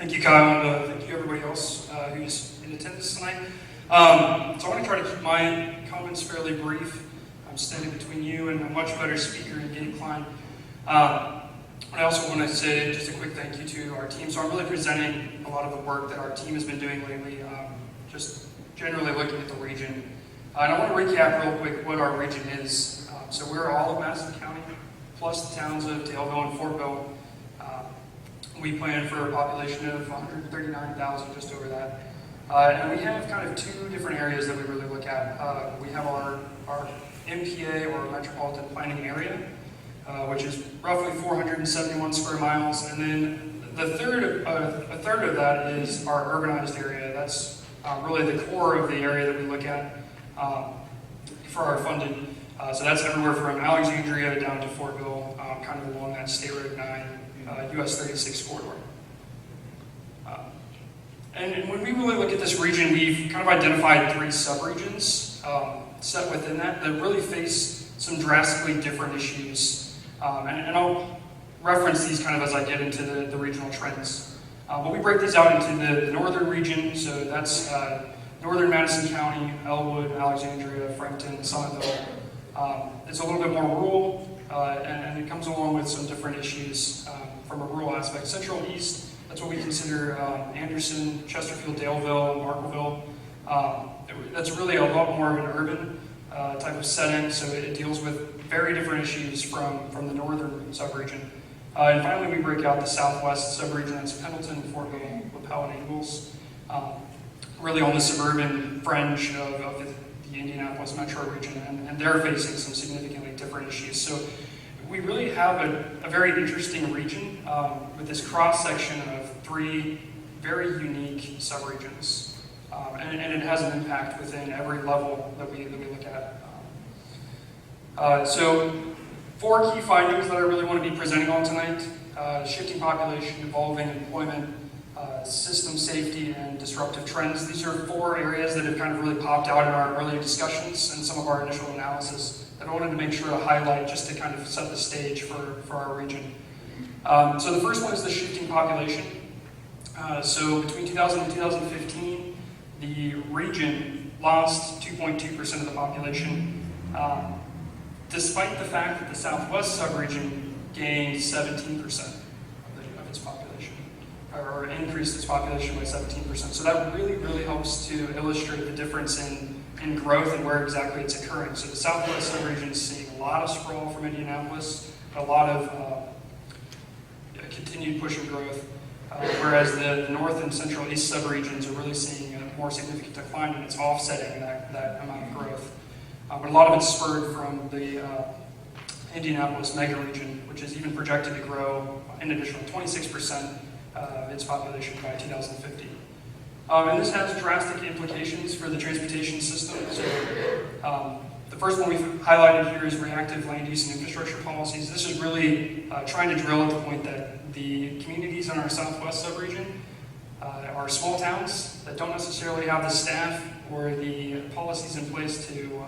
Thank you, Kyle, and thank you everybody else who's in attendance tonight. So I want to try to keep my comments fairly brief. I'm standing between you and a much better speaker in Gabe Klein. I also want to say just a quick thank you to our team. So I'm really presenting a lot of the work that our team has been doing lately, just generally looking at the region. And I want to recap real quick what our region is. So we're all of Madison County, plus the towns of Daleville and Fortville. We plan for a population of 139,000, just over that. And we have kind of two different areas that we really look at. We have our MPA, or Metropolitan Planning Area, which is roughly 471 square miles. And then a third of that is our urbanized area. That's really the core of the area that we look at for our funding. So that's everywhere from Alexandria down to Fortville, kind of along that State Road 9, US 36 corridor. And when we really look at this region, we've kind of identified three subregions set within that really face some drastically different issues. And I'll reference these kind of as I get into the regional trends. But we break these out into the northern region, so that's northern Madison County, Elwood, Alexandria, Frankton, Somerville. It's a little bit more rural, and it comes along with some different issues from a rural aspect. Central and East, that's what we consider Anderson, Chesterfield, Daleville, Markville. That's really a lot more of an urban type of setting, so it deals with very different issues from the northern subregion. And finally, we break out the southwest subregion, that's Pendleton, Fortville, LaPel, and Ingalls, really on the suburban fringe of the Indianapolis metro region, and they're facing some significantly different issues. So we really have a very interesting region with this cross-section of three very unique subregions. And it has an impact within every level that we look at. So 4 key findings that I really want to be presenting on tonight: shifting population, evolving employment, system safety, and disruptive trends. These are 4 areas that have kind of really popped out in our earlier discussions and some of our initial analysis that I wanted to make sure to highlight just to kind of set the stage for our region. So the first one is the shifting population. So between 2000 and 2015, the region lost 2.2% of the population, despite the fact that the southwest subregion gained 17% of its population, or increased its population by 17%. So that really, really helps to illustrate the difference in growth and where exactly it's occurring. So the southwest subregion is seeing a lot of sprawl from Indianapolis, a lot of continued push and growth, whereas the north and central east subregions are really seeing a more significant decline, and it's offsetting that amount of growth. But a lot of it's spurred from the Indianapolis mega region, which is even projected to grow an additional 26% of its population by 2050. And this has drastic implications for the transportation system. So the first one we've highlighted here is reactive land use and infrastructure policies. This is really trying to drill at the point that the communities in our southwest subregion are small towns that don't necessarily have the staff or the policies in place to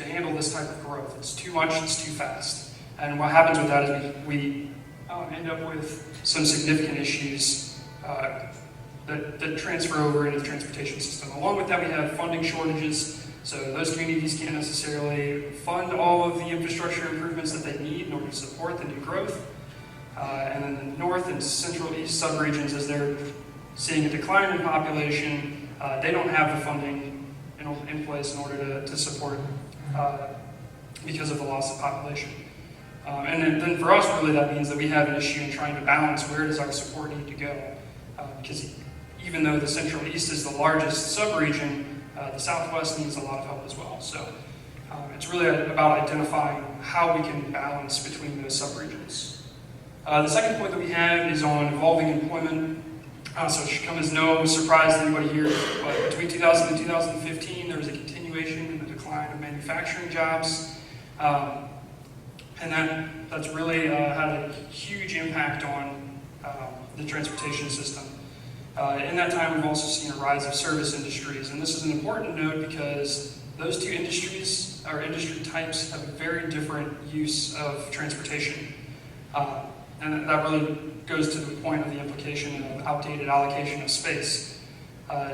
handle this type of growth. It's too much, it's too fast. And what happens with that is we end up with some significant issues that transfer over into the transportation system. Along with that, we have funding shortages, so those communities can't necessarily fund all of the infrastructure improvements that they need in order to support the new growth. And then the north and central east subregions, as they're seeing a decline in population, they don't have the funding in place in order to support because of the loss of population. And then for us, really, that means that we have an issue in trying to balance where does our support need to go. Because even though the Central East is the largest subregion, the Southwest needs a lot of help as well. So it's really about identifying how we can balance between those subregions. The second point that we have is on evolving employment. So it should come as no surprise to anybody here, but between 2000 and 2015, there was a continuation in the decline of manufacturing jobs. And that's really had a huge impact on the transportation system. In that time, we've also seen a rise of service industries, and this is an important note because those two industries, or industry types, have a very different use of transportation. And that really goes to the point of the implication of outdated allocation of space.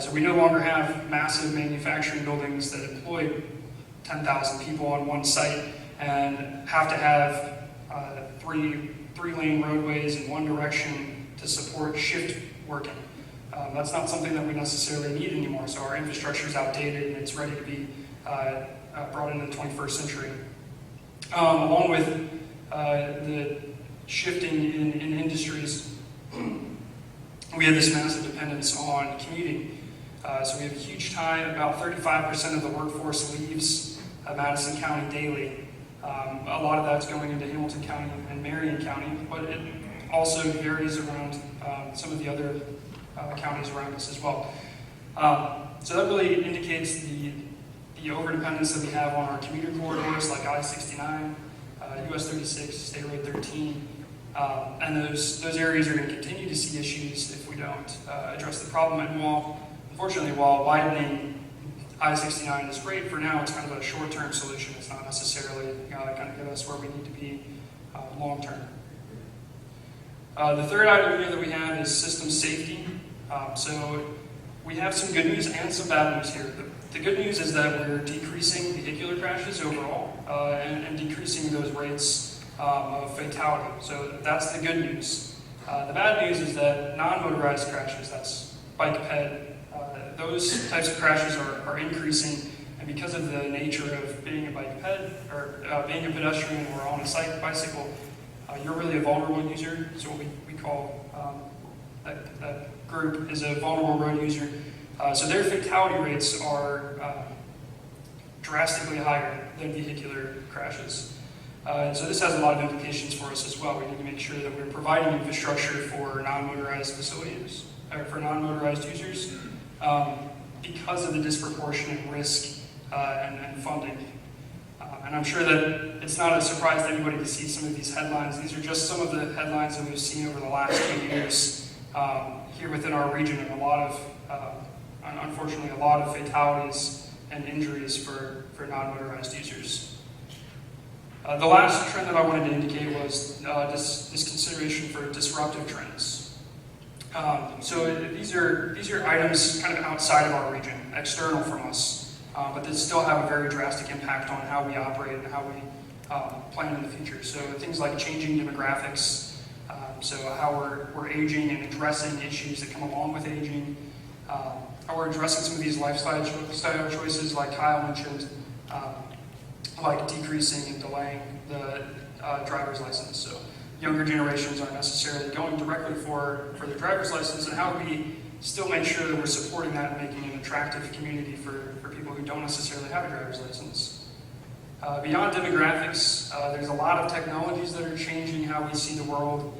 So we no longer have massive manufacturing buildings that employ 10,000 people on one site and have to have three-lane roadways in one direction to support shift working. That's not something that we necessarily need anymore, so our infrastructure is outdated and it's ready to be brought into the 21st century. Along with the shifting in industries, we have this massive dependence on commuting. So we have a huge time, about 35% of the workforce leaves Madison County daily. A lot of that's going into Hamilton County and Marion County, but it also varies around some of the other counties around us as well. So that really indicates the overdependence that we have on our commuter corridors like I-69, US 36, State Road 13, and those areas are going to continue to see issues if we don't address the problem. And unfortunately, while widening I-69 is great for now, it's kind of a short-term solution. It's not necessarily going to get us where we need to be long-term. The third item here that we have is system safety. So we have some good news and some bad news here. The good news is that we're decreasing vehicular crashes overall and decreasing those rates of fatality. So that's the good news. The bad news is that non-motorized crashes, that's bike ped, those types of crashes are increasing, and because of the nature of being a bike ped or being a pedestrian or on a bicycle, you're really a vulnerable user. So what we call that group is a vulnerable road user. So their fatality rates are drastically higher than vehicular crashes. So this has a lot of implications for us as well. We need to make sure that we're providing infrastructure for non-motorized facilities, or for non-motorized users, because of the disproportionate risk and funding. And I'm sure that it's not a surprise to anybody to see some of these headlines. These are just some of the headlines that we've seen over the last few years here within our region, and unfortunately, a lot of fatalities and injuries for non-motorized users. The last trend that I wanted to indicate was this consideration for disruptive trends. So these are items kind of outside of our region, external from us, but that still have a very drastic impact on how we operate and how we plan in the future. So things like changing demographics, so how we're aging and addressing issues that come along with aging, how we're addressing some of these lifestyle choices like Kyle mentioned, like decreasing and delaying the driver's license. So younger generations aren't necessarily going directly for their driver's license, and how do we still make sure that we're supporting that and making an attractive community for people who don't necessarily have a driver's license. Beyond demographics, there's a lot of technologies that are changing how we see the world.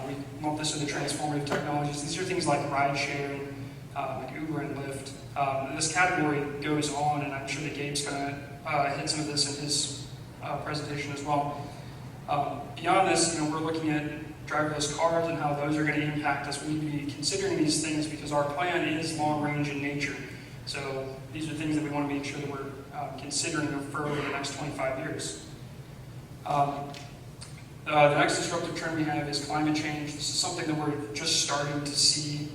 We lump this into transformative technologies. These are things like ride sharing, like Uber and Lyft. This category goes on, and I'm sure that Gabe's going to hit some of this in his presentation as well. Beyond this, we're looking at driverless cars and how those are going to impact us. We need to be considering these things because our plan is long range in nature. So these are things that we want to make sure that we're considering for over the next 25 years. The next disruptive trend we have is climate change. This is something that we're just starting to see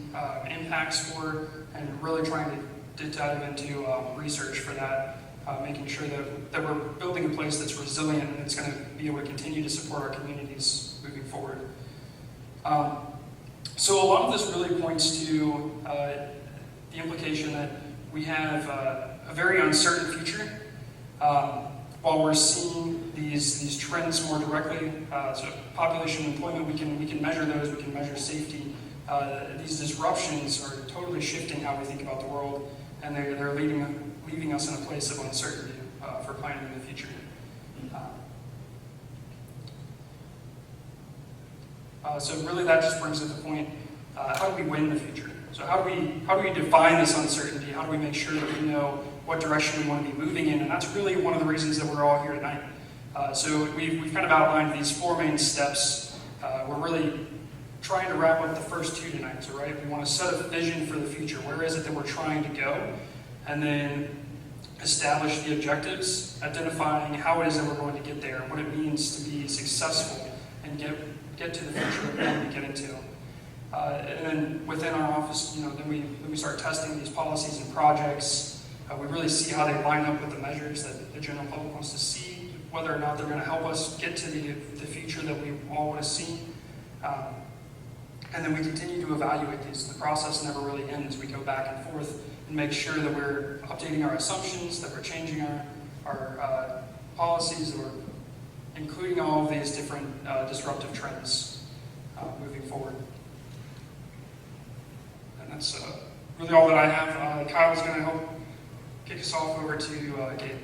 impacts for, and really trying to dive into research for that, making sure that we're building a place that's resilient and that's going to be able to continue to support our communities moving forward. So a lot of this really points to the implication that we have a very uncertain future. While we're seeing these trends more directly, so population and employment, we can measure those, we can measure safety. These disruptions are totally shifting how we think about the world, and they're leaving us in a place of uncertainty for planning in the future. So really that just brings up the point, how do we win the future? So how do we define this uncertainty? How do we make sure that we know what direction we want to be moving in? And that's really one of the reasons that we're all here tonight. So we've kind of outlined these four main steps. We're really trying to wrap up the first two tonight. So we want to set a vision for the future. Where is it that we're trying to go? And then establish the objectives, identifying how it is that we're going to get there and what it means to be successful and get to the future that we want to get into. And then within our office, then we start testing these policies and projects. We really see how they line up with the measures that the general public wants to see, whether or not they're going to help us get to the future that we all want to see. And then we continue to evaluate these. The process never really ends. We go back and forth and make sure that we're updating our assumptions, that we're changing our policies, that we're including all of these different disruptive trends moving forward. And that's really all that I have. Kyle's going to help kick us off over to Gabe.